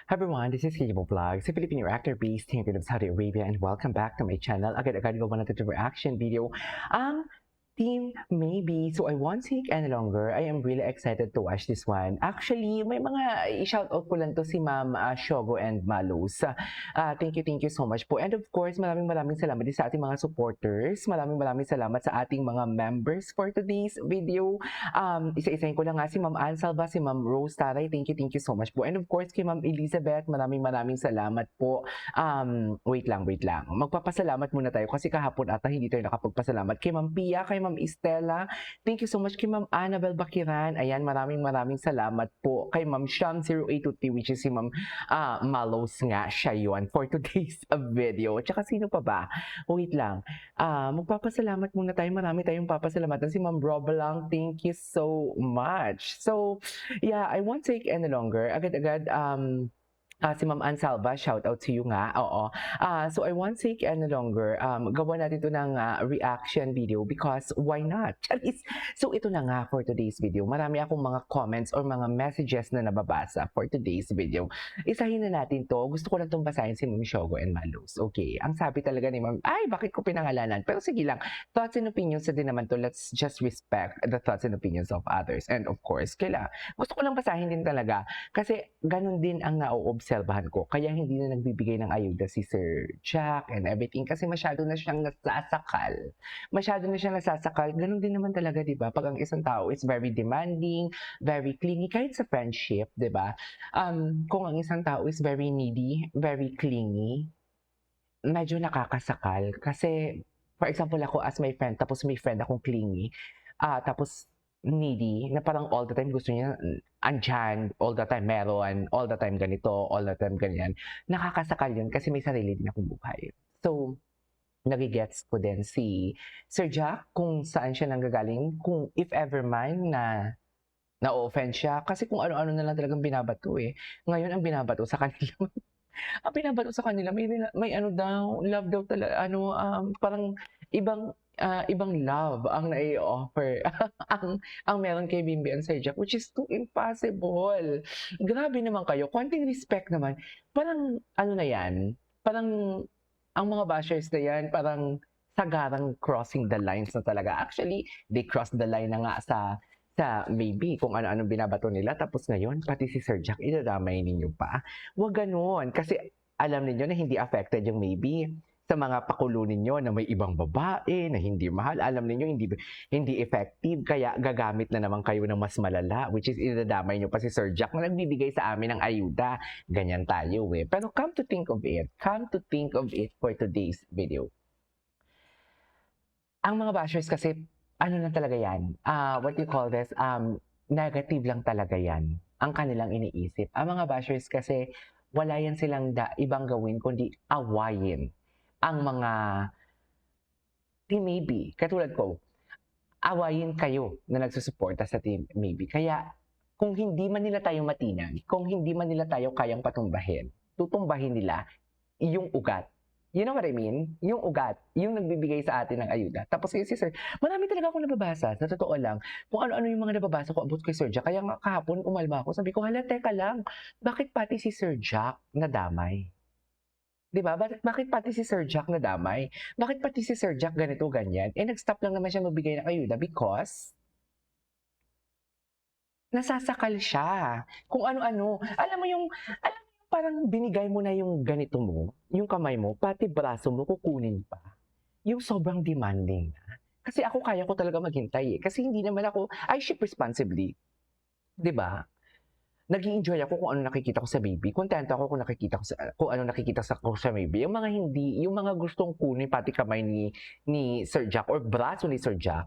Hi everyone, this is Kikibo Vlogs, a Filipino actor based here in Saudi Arabia, and welcome back to my channel. Agad-agad gawa natin ito reaction video. Team Maybe. So I won't take any longer. I am really excited to watch this one. Actually, may mga i-shoutout ko lang to si Ma'am Shogo and Malus. Thank you so much po. And of course, maraming salamat din sa ating mga supporters. Maraming salamat sa ating mga members for today's video. Isa-isahin ko lang nga si Ma'am Ansalva, si Ma'am Rose Taray. Thank you so much po. And of course, kay Ma'am Elizabeth, maraming salamat po. Wait lang. Magpapasalamat muna tayo kasi kahapon ata hindi tayo nakapagpasalamat. Kay Ma'am Pia, kay Ma'am Estela, thank you so much. Kay Ma'am Annabel Bakiran, ayan, maraming salamat po. Kay Ma'am Sham 0823, which is si Ma'am Malos nga, siya yun for today's video. Tsaka sino pa ba? Wait lang. Magpapasalamat muna tayo. Marami tayong papasalamatan. Si Ma'am Robelang, thank you so much. So, yeah, I won't take any longer. Agad-agad, si Ma'am Ansalva, shout out to you nga. Oo. So I won't take any longer. Gawa natin ito ng reaction video because why not? So ito na nga for today's video. Marami akong mga comments or mga messages na nababasa for today's video. Isahin na natin to. Gusto ko lang itong basahin si Ma'am Shogo and Malus. Okay. Ang sabi talaga ni Ma'am, ay, bakit ko pinangalanan? Pero sige lang. Thoughts and opinions na din naman to. Let's just respect the thoughts and opinions of others. And of course, gusto ko lang basahin din talaga. Kasi ganun din ang naoobserbahan ko. Kaya hindi na nagbibigay ng ayuda si Sir Jack and everything kasi masyado na siyang nasasakal. Ganun din naman talaga, di ba? Pag ang isang tao is very demanding, very clingy, kahit sa friendship, di ba? Kung ang isang tao is very needy, very clingy, medyo nakakasakal. Kasi, for example, ako as my friend, tapos may friend akong clingy, tapos needy, na parang all the time gusto niya andyan, all the time meron, all the time ganito, all the time ganyan. Nakakasakal yun kasi may sarili din akong buhay. So, nagigets ko din si Sir Jack kung saan siya nanggagaling, kung if ever man na na-offend siya, kasi kung ano-ano na lang talagang binabato eh. Ngayon ang binabato sa kanila, may ano daw, love daw talaga, parang ibang love ang nai-offer ang meron kay Bimbi and Sir Jack, which is too impossible. Grabe naman kayo, konting respect naman. Parang ano na yan, parang ang mga bashers na yan, parang sagarang crossing the lines na talaga. Actually, they crossed the line na nga sa maybe kung ano-anong binabato nila. Tapos ngayon, pati si Sir Jack, idadamay ninyo pa. Huwag ganun. Kasi alam ninyo na hindi affected yung maybe sa mga pakulo ninyo na may ibang babae na hindi mahal. Alam ninyo hindi effective. Kaya gagamit na naman kayo ng mas malala, which is idadamay nyo pa si Sir Jack na nagbibigay sa amin ng ayuda. Ganyan tayo eh. Pero come to think of it for today's video. Ang mga bashers kasi, ano na talaga yan, what you call this, negative lang talaga yan, ang kanilang iniisip. Ang mga bashers kasi, wala yan silang ibang gawin, kundi awayin ang mga Team Maybe. Katulad ko, awayin kayo na nagsusuporta sa Team Maybe. Kaya, kung hindi man nila tayo matinag, kung hindi man nila tayo kayang patumbahin, tutumbahin nila yung ugat. You know what I mean? Yung ugat, yung nagbibigay sa atin ng ayuda. Tapos si Sir, marami talaga akong nababasa, sa totoo lang. Kung ano-ano yung mga nababasa ko about kay Sir Jack. Kaya nga kahapon, umalma ako. Sabi ko, hala, teka lang. Bakit pati si Sir Jack nadamay? Diba? Bakit pati si Sir Jack nadamay? Bakit pati si Sir Jack ganito, ganyan? Eh, nag-stop lang naman siya magbigay ng ayuda because nasasakal siya. Kung ano-ano. Alam mo yung parang binigay mo na yung ganito mo, yung kamay mo, pati braso mo, kukunin pa. Yung sobrang demanding na. Kasi ako kaya ko talaga maghintay eh. Kasi hindi naman ako, I ship responsibly. 'Di ba? Nag-i-enjoy ako kung ano nakikita ko sa baby. Kontento ako kung ano nakikita ko sa baby. Yung mga gustong kunin pati kamay ni Sir Jack or braso ni Sir Jack,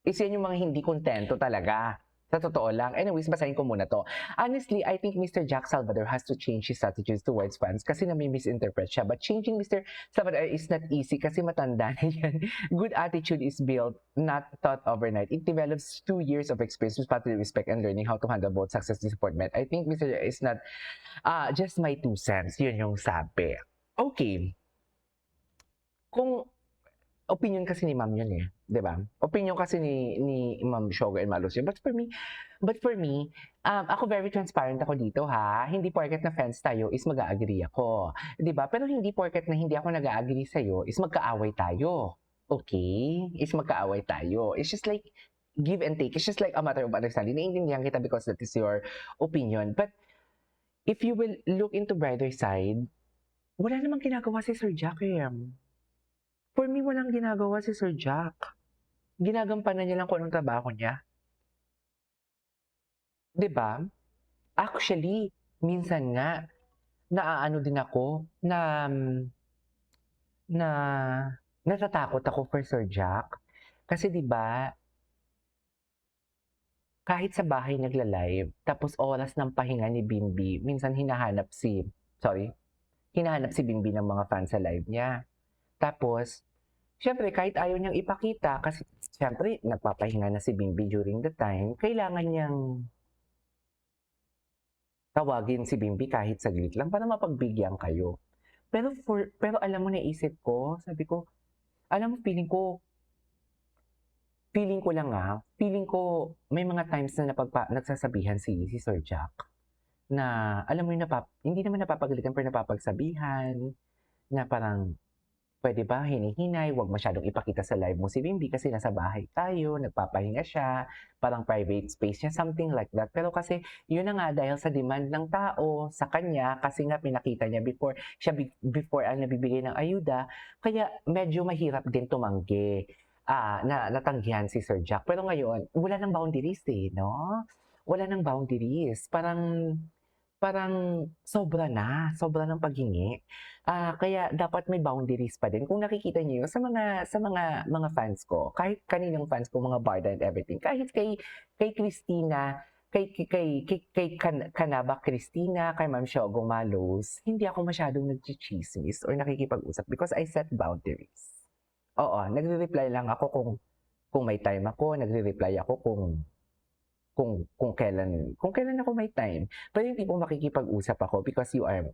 is yan yung mga hindi kontento talaga. Sa totoo lang. Anyways, basahin ko muna to. Honestly, I think Mr. Jack Salvador has to change his attitudes towards fans kasi na may misinterpret siya. But changing Mr. Salvador is not easy kasi matanda na yan. Good attitude is built, not taught overnight. It develops 2 years of experience, responsibility, respect, and learning how to handle both success and disappointment. I think Mr. Jack is not just my 2 cents. Yun yung sabi. Okay. Kung opinion kasi ni Ma'am yun eh, 'di ba? Opinion kasi ni Ma'am Shogo and Malus yun. But for me, But for me, ako very transparent ako dito ha. Hindi porket na friends tayo is mag-a-agree ako. 'Di ba? Pero hindi porket na hindi ako nag-a-agree sa'yo is magkaaway tayo. Okay? Is magkaaway tayo. It's just like give and take. It's just like a matter of understanding. Naiintindihan kita because that is your opinion. But if you will look into brighter side, wala namang ginagawa si Sir Jack eh. For me, walang ginagawa si Sir Jack. Ginagampanan niya lang kung anong trabaho niya. 'Di ba? Actually, minsan nga, naaano din ako na natatakot ako for Sir Jack. Kasi 'di ba, kahit sa bahay nagla-live, tapos oras ng pahinga ni Bimbi, minsan hinahanap si Bimbi ng mga fans sa live niya. Tapos, siyempre kahit ayaw niyang ipakita, kasi siyempre nagpapahinga na si Bimbi during the time, kailangan niyang tawagin si Bimbi kahit saglit lang para mapagbigyan kayo. Pero alam mo, naisip ko, sabi ko, alam mo, feeling ko may mga times na nagsasabihan si Sir Jack na, alam mo yun, hindi naman napapagalitan pero napapagsabihan na parang, pwede ba hinihinay, wag masyadong ipakita sa live mo si Bimbi kasi nasa bahay tayo, nagpapahinga siya, parang private space niya, something like that. Pero kasi yun na nga, dahil sa demand ng tao sa kanya, kasi nga pinakita niya before ang nabibigay ng ayuda, kaya medyo mahirap din tumanggi na natanggihan si Sir Jack. Pero ngayon, wala nang boundaries eh, no? Wala nang boundaries. Parang sobra ng paghingi. Kaya dapat may boundaries pa din. Kung nakikita niyo yun sa mga fans ko, kahit kaninong fans ko, mga Barda and everything, kahit kay Christina, kay Kanaba Christina, kay Ma'am Shogo Malos, hindi ako masyadong nagchichismis or nakikipag-usap because I set boundaries. Oo, nagre-reply lang ako kung may time ako, nagre-reply ako kung kailan ako may time. Pero hindi po makikipag-usap ako because you are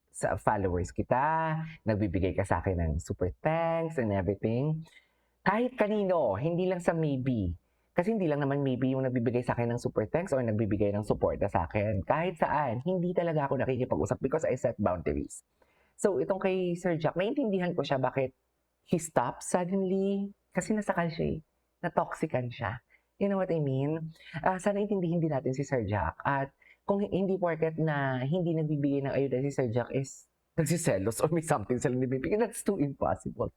sa followers kita, nagbibigay ka sa akin ng super thanks and everything. Kahit kanino, hindi lang sa maybe. Kasi hindi lang naman maybe yung nagbibigay sa akin ng super thanks or nagbibigay ng suporta sa akin. Kahit saan, hindi talaga ako nakikipag-usap because I set boundaries. So, itong kay Sir Jack, naiintindihan ko siya bakit he stopped suddenly. Kasi nasakal siya eh. Na-toxican siya. You know what I mean? Sana intindihin din natin si Sir Jack. At kung hindi porket na hindi nagbibigay ng ayuda si Sir Jack is nagsiselos or may something sila nabibigay, that's too impossible.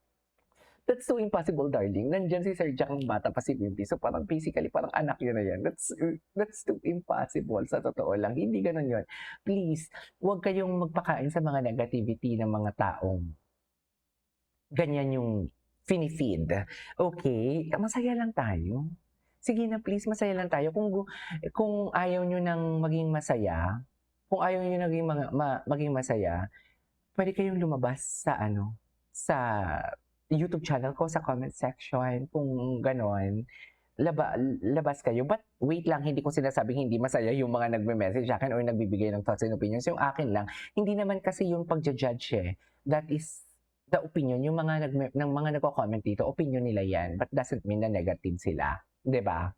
That's too impossible, darling. Nandyan si Sir Jack ng bata pa si Bimbi. So parang basically, parang anak yun na yan. That's too impossible. Sa totoo lang, hindi ganun yun. Please, huwag kayong magpakain sa mga negativity ng mga taong ganyan yung finifeed. Okay? Masaya lang tayo. Sige na please, masaya lang tayo. Kung ayaw nyo nang maging masaya, kung ayaw nyo naging maging masaya, pwede kayong lumabas sa YouTube channel ko, sa comment section, kung ganon. Labas kayo. But wait lang, hindi ko sinasabing hindi masaya yung mga nagme-message sa akin or nagbibigay ng thoughts and opinions. Yung akin lang, hindi naman kasi yung pagja-judge eh. That is the opinion. Yung mga nagko-comment dito, opinion nila yan. But doesn't mean na negative sila. 'Di ba?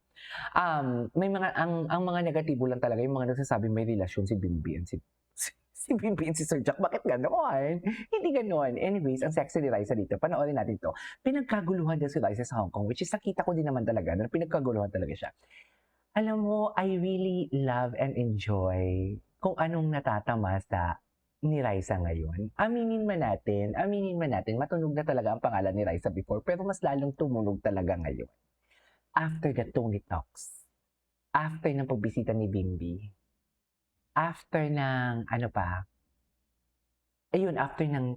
Ang mga negatibo lang talaga yung mga nagsasabing may relasyon si Bimbi and si Bimbi and si Sir Jack. Bakit ganoon? Hindi ganoon. Anyways, ang sexy ni Raisa dito. Panoorin natin to. Pinagkaguluhan din si Raisa sa Hong Kong, which is nakita ko din naman talaga na pinagkaguluhan talaga siya. Alam mo, I really love and enjoy kung anong natatamasa ni Raisa ngayon. Aminin man natin, matunog na talaga ang pangalan ni Raisa before, pero mas lalong tumunog talaga ngayon. After the Tony Talks, after ng pagbisita ni Bimbi, after ng after ng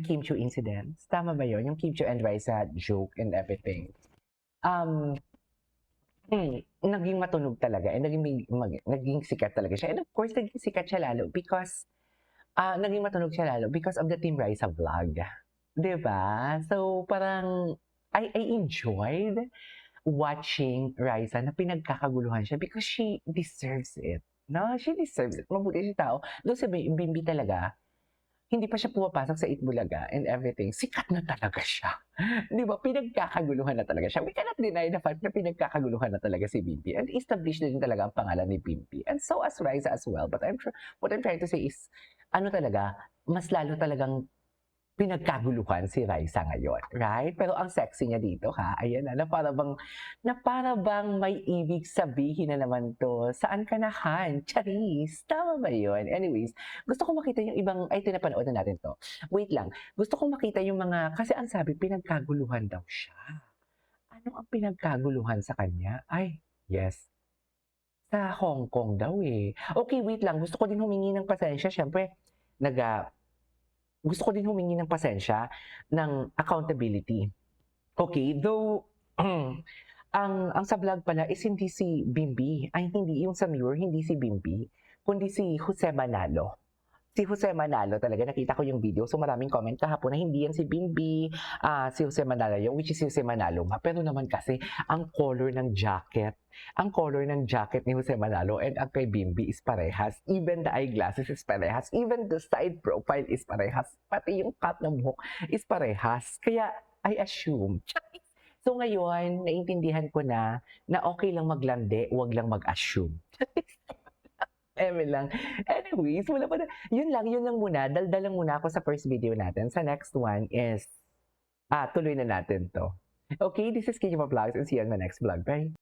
Kim Chiu incidents, tama ba yun? Yung Kim Chiu and Raisa joke and everything. Naging matunog talaga and naging sikat talaga siya. And of course, naging sikat siya lalo because naging matunog siya lalo because of the Team Raisa vlog. Diba? So, parang I enjoyed watching Raisa na pinagkakaguluhan siya because she deserves it. No, she deserves it. Mabuti siya tao. Doon sa Bimbi talaga, hindi pa siya pumapasok sa Itbulaga and everything, sikat na talaga siya. 'Di ba, pinagkakaguluhan na talaga siya. We cannot deny the fact na pinagkakaguluhan na talaga si Bimbi and established na din talaga ang pangalan ni Bimbi and so as Riza as well. But what I'm trying to say is, ano talaga, mas lalo talagang pinagkaguluhan si Raisa ngayon, right? Pero ang sexy niya dito ha, ayan na para bang may ibig sabihin na naman 'to, "Saan ka na Han?" Charis, tama ba yun? Anyways, gusto ko makita yung ibang ay pinapanood na natin 'to. Wait lang, gusto kong makita yung mga kasi ang sabi pinagkaguluhan daw siya. Ano ang pinagkaguluhan sa kanya? Ay, yes, sa Hong Kong daw, eh. Okay, wait lang, gusto ko din humingi ng pasensya siyempre nag, gusto ko din humingi ng pasensya, ng accountability. Okay, though ang sa vlog pala is hindi si Bimbi, ay hindi yung sa mirror hindi si Bimbi, kundi si Jose Manalo. Si Jose Manalo talaga nakita ko yung video, so maraming comment kahapon na hindi yan si Bimbi, si Jose Manalo yun, which is si Jose Manalo nga. Pero naman kasi ang color ng jacket ni Jose Manalo and ang kay Bimbi is parehas. Even the eyeglasses is parehas, even the side profile is parehas, pati yung cut ng buhok is parehas. Kaya I assume. So ngayon, naintindihan ko na okay lang maglandi, wag lang mag-assume. Eme lang. Anyways, wala pa na yun lang muna, daldal lang muna ako sa first video natin. Sa next one is, tuloy na natin 'to. Okay, this is Kenya Vlogs and see you on my next vlog. Bye!